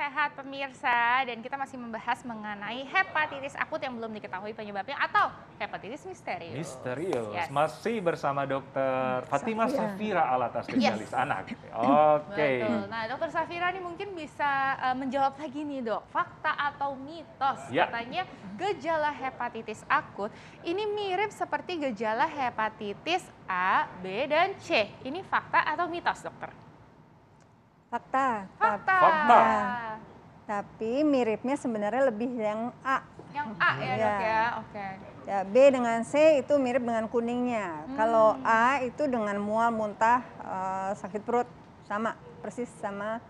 sehat pemirsa, dan kita masih membahas mengenai hepatitis akut yang belum diketahui penyebabnya atau hepatitis misterius. Misterius. Yes. Masih bersama Dokter Fatimah Safira Alatas, spesialis Yes. anak. Oke. Betul. Nah, Dokter Safira nih mungkin bisa menjawab lagi nih, Dok. Fakta atau mitos? Ya. Katanya gejala hepatitis akut ini mirip seperti gejala hepatitis A, B, dan C. Ini fakta atau mitos, Dokter? Fakta. Fakta. Fakta. Tapi miripnya sebenarnya lebih yang A. Yang A ya, Dok ya. Oke. Ya, B dengan C itu mirip dengan kuningnya. Kalau A itu dengan mual, muntah, sakit perut, sama persis sama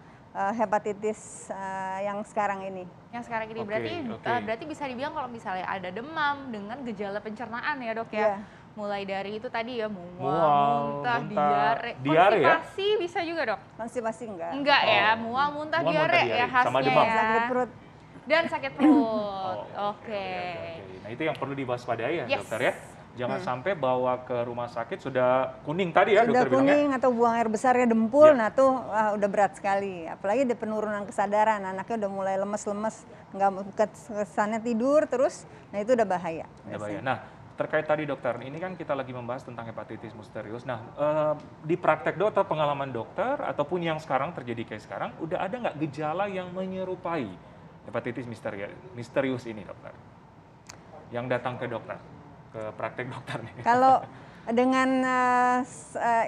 hepatitis yang sekarang ini. Yang sekarang ini Oke, berarti bisa dibilang kalau misalnya ada demam dengan gejala pencernaan ya, Dok ya. Iya. Mulai dari itu tadi ya, mual, Muntah, diare, diare ya? konstipasi bisa juga, Dok? Konstipasi enggak. Enggak ya, Oh. mual, muntah, Mual, muntah, diare ya diare. khasnya Sama demam. ya. Sakit perut. Dan sakit perut. Oke. Nah, itu yang perlu diwaspadai ya, Yes. Dokter ya. Jangan sampai bawa ke rumah sakit sudah kuning tadi ya, Sudah Dokter bilangnya. kuning atau buang air besarnya dempul, Ya. nah tuh udah berat sekali. Apalagi ada penurunan kesadaran, anaknya udah mulai lemes-lemes, nggak kesannya tidur terus, nah itu udah bahaya. Ya, bahaya. Nah, terkait tadi dokter, ini kan kita lagi membahas tentang hepatitis misterius. Nah, di praktek dokter, pengalaman dokter, ataupun yang sekarang terjadi kayak sekarang, udah ada nggak gejala yang menyerupai hepatitis misterius ini, dokter? Yang datang ke dokter, ke praktek dokter nih. Kalau dengan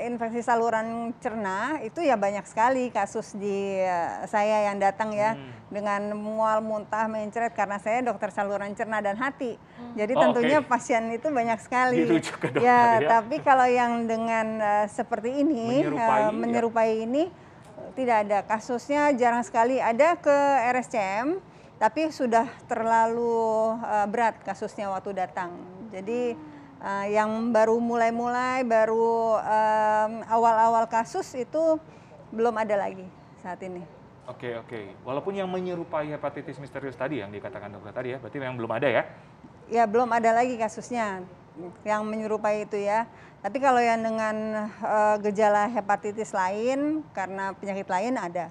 infeksi saluran cerna itu ya banyak sekali kasus di saya yang datang ya dengan mual, muntah, mencret karena saya dokter saluran cerna dan hati. Jadi tentunya pasien itu banyak sekali. Dirujuk ke dokter, ya, ya. tapi kalau yang dengan seperti ini menyerupai ini tidak ada kasusnya, jarang sekali ada ke RSCM. Tapi sudah terlalu berat kasusnya waktu datang. Jadi yang baru mulai-mulai, baru awal-awal kasus itu belum ada lagi saat ini. Oke. Walaupun yang menyerupai hepatitis misterius tadi yang dikatakan dokter tadi ya, berarti memang belum ada ya? Ya belum ada lagi kasusnya yang menyerupai itu ya. Tapi kalau yang dengan gejala hepatitis lain karena penyakit lain ada.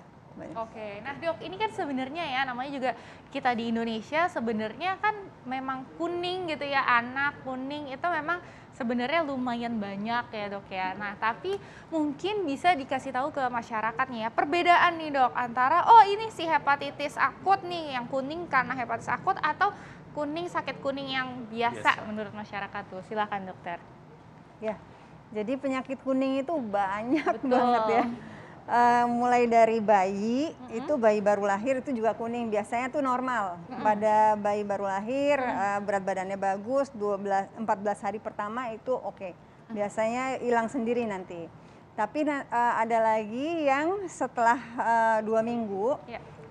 Oke, nah Dok, ini kan sebenarnya ya namanya juga kita di Indonesia sebenarnya kan memang kuning gitu ya, anak kuning itu memang sebenarnya lumayan banyak ya Dok ya. Nah tapi mungkin bisa dikasih tahu ke masyarakat nih ya, perbedaan nih Dok antara oh ini si hepatitis akut nih yang kuning karena hepatitis akut atau kuning sakit kuning yang biasa menurut masyarakat tuh. Silakan dokter. Ya, jadi penyakit kuning itu banyak Betul. banget ya. Mulai dari bayi, itu bayi baru lahir itu juga kuning, biasanya tuh normal. Pada bayi baru lahir, berat badannya bagus, 14 hari pertama itu oke. Biasanya hilang sendiri nanti. Tapi ada lagi yang setelah 2 minggu,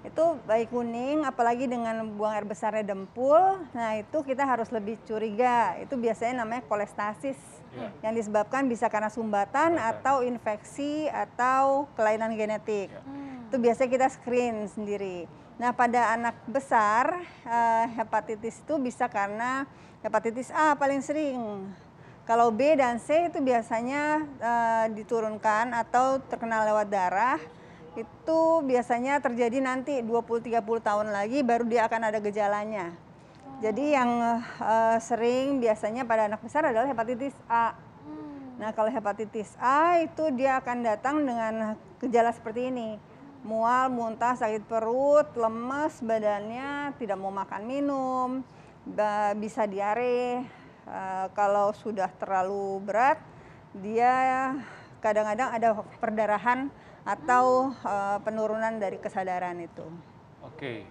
itu bayi kuning, apalagi dengan buang air besarnya dempul, nah itu kita harus lebih curiga. Itu biasanya namanya kolestasis. Yang disebabkan bisa karena sumbatan atau infeksi atau kelainan genetik. Itu biasanya kita screen sendiri. Nah pada anak besar hepatitis itu bisa karena hepatitis A paling sering. Kalau B dan C itu biasanya diturunkan atau terkena lewat darah. Itu biasanya terjadi nanti 20-30 tahun lagi baru dia akan ada gejalanya. Jadi yang sering biasanya pada anak besar adalah hepatitis A. Nah kalau hepatitis A itu dia akan datang dengan gejala seperti ini. Mual, muntah, sakit perut, lemes badannya, tidak mau makan minum, bisa diare. Kalau sudah terlalu berat, dia kadang-kadang ada perdarahan atau penurunan dari kesadaran itu. Oke.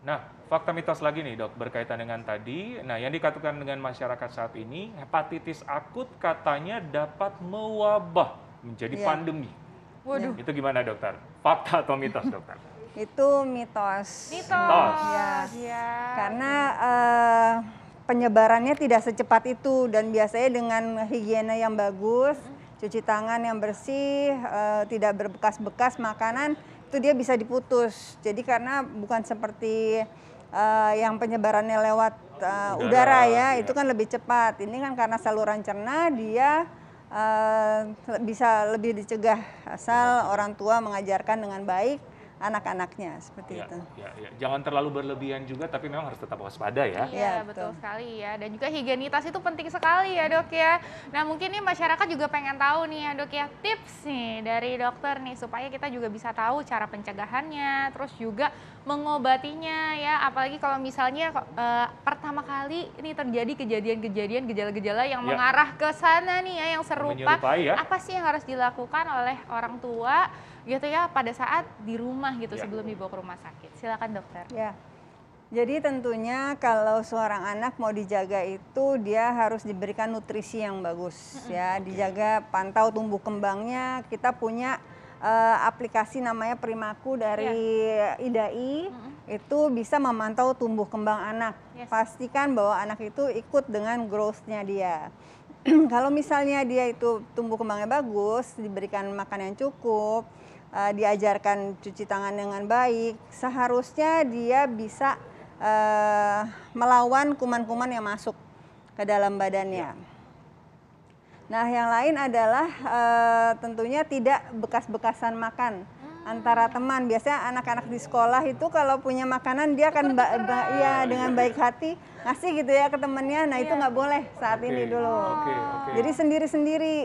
Nah, fakta mitos lagi nih dok, berkaitan dengan tadi. Nah, yang dikatakan dengan masyarakat saat ini, hepatitis akut katanya dapat mewabah menjadi pandemi. Waduh. Itu gimana dokter? Fakta atau mitos dokter? Itu mitos. Mitos. Ya. Karena penyebarannya tidak secepat itu dan biasanya dengan higiena yang bagus, cuci tangan yang bersih, tidak berbekas-bekas makanan, itu dia bisa diputus. Jadi karena bukan seperti yang penyebarannya lewat udara ya, itu kan lebih cepat. Ini kan karena saluran cerna dia bisa lebih dicegah asal orang tua mengajarkan dengan baik anak-anaknya seperti Ya, itu. ya. Jangan terlalu berlebihan juga, tapi memang harus tetap waspada ya. Iya, Iya, betul betul. sekali ya. Dan juga higienitas itu penting sekali ya dok ya. Nah mungkin nih masyarakat juga pengen tahu nih ya dok ya, tips nih dari dokter nih supaya kita juga bisa tahu cara pencegahannya, terus juga mengobatinya ya. Apalagi kalau misalnya pertama kali ini terjadi kejadian-kejadian gejala-gejala yang Ya. mengarah ke sana nih ya, yang serupa. Menyerupai ya. Apa sih yang harus dilakukan oleh orang tua gitu ya pada saat di rumah gitu Ya. sebelum dibawa ke rumah sakit? Silakan dokter. Ya. Jadi tentunya kalau seorang anak mau dijaga itu dia harus diberikan nutrisi yang bagus ya, dijaga pantau tumbuh kembangnya. Kita punya aplikasi namanya Primaku dari IDAI, itu bisa memantau tumbuh kembang anak. Yes. Pastikan bahwa anak itu ikut dengan growth-nya dia. Kalau misalnya dia itu tumbuh kembangnya bagus, diberikan makan yang cukup, diajarkan cuci tangan dengan baik, seharusnya dia bisa melawan kuman-kuman yang masuk ke dalam badannya. Nah, yang lain adalah tentunya tidak bekas-bekasan makan antara teman. Biasanya anak-anak di sekolah itu kalau punya makanan dia akan ya dengan baik hati ngasih gitu ya ke temennya. Nah, itu nggak boleh saat ini dulu. Oke. Jadi sendiri-sendiri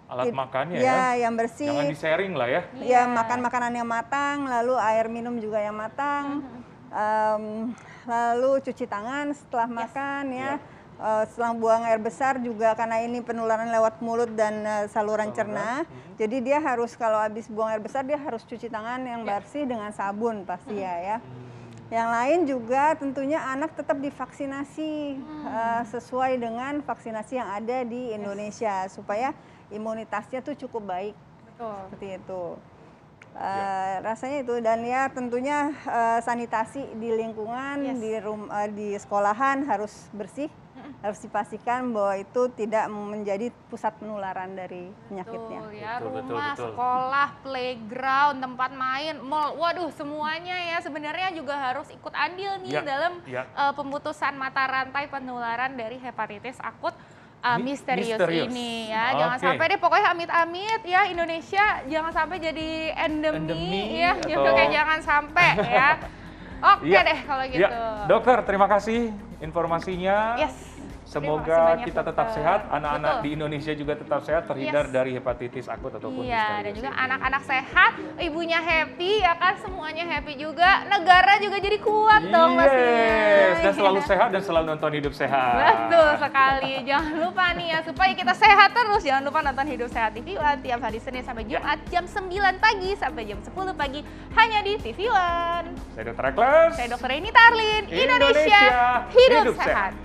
Alat makannya yang bersih. Jangan di-sharing lah ya. Ya, makan makanan yang matang, lalu air minum juga yang matang, lalu cuci tangan setelah makan ya. Setelah buang air besar juga karena ini penularan lewat mulut dan saluran cerna. Jadi dia harus kalau habis buang air besar dia harus cuci tangan yang bersih dengan sabun pasti ya. Yang lain juga tentunya anak tetap divaksinasi sesuai dengan vaksinasi yang ada di Indonesia supaya imunitasnya tuh cukup baik. Betul. Seperti itu. Rasanya itu dan ya tentunya sanitasi di lingkungan di sekolahan harus bersih, harus dipastikan bahwa itu tidak menjadi pusat penularan dari penyakitnya. Betul ya, Betul, rumah, betul. sekolah, playground, tempat main, mall, waduh semuanya ya sebenarnya juga harus ikut andil nih dalam pemutusan mata rantai penularan dari hepatitis akut misterius ini ya. Jangan sampai deh pokoknya amit-amit ya Indonesia jangan sampai jadi endemi ya. Oke, jangan sampai ya. Oke deh kalau gitu. Dokter, terima kasih informasinya. Semoga banyak, kita tetap dokter. sehat, anak-anak Betul. di Indonesia juga tetap sehat, terhindar dari hepatitis akut ataupun misterius. Dan juga anak-anak sehat, ibunya happy ya kan, semuanya happy juga, negara juga jadi kuat dong pastinya. Dan selalu sehat dan selalu nonton Hidup Sehat. Betul sekali, jangan lupa nih ya, supaya kita sehat terus, jangan lupa nonton Hidup Sehat TV One tiap hari Senin sampai Jumat jam 9 pagi sampai jam 10 pagi, hanya di TV One. Saya Dr. Ekles. Saya Dr. Eni Tarlin, Indonesia hidup sehat.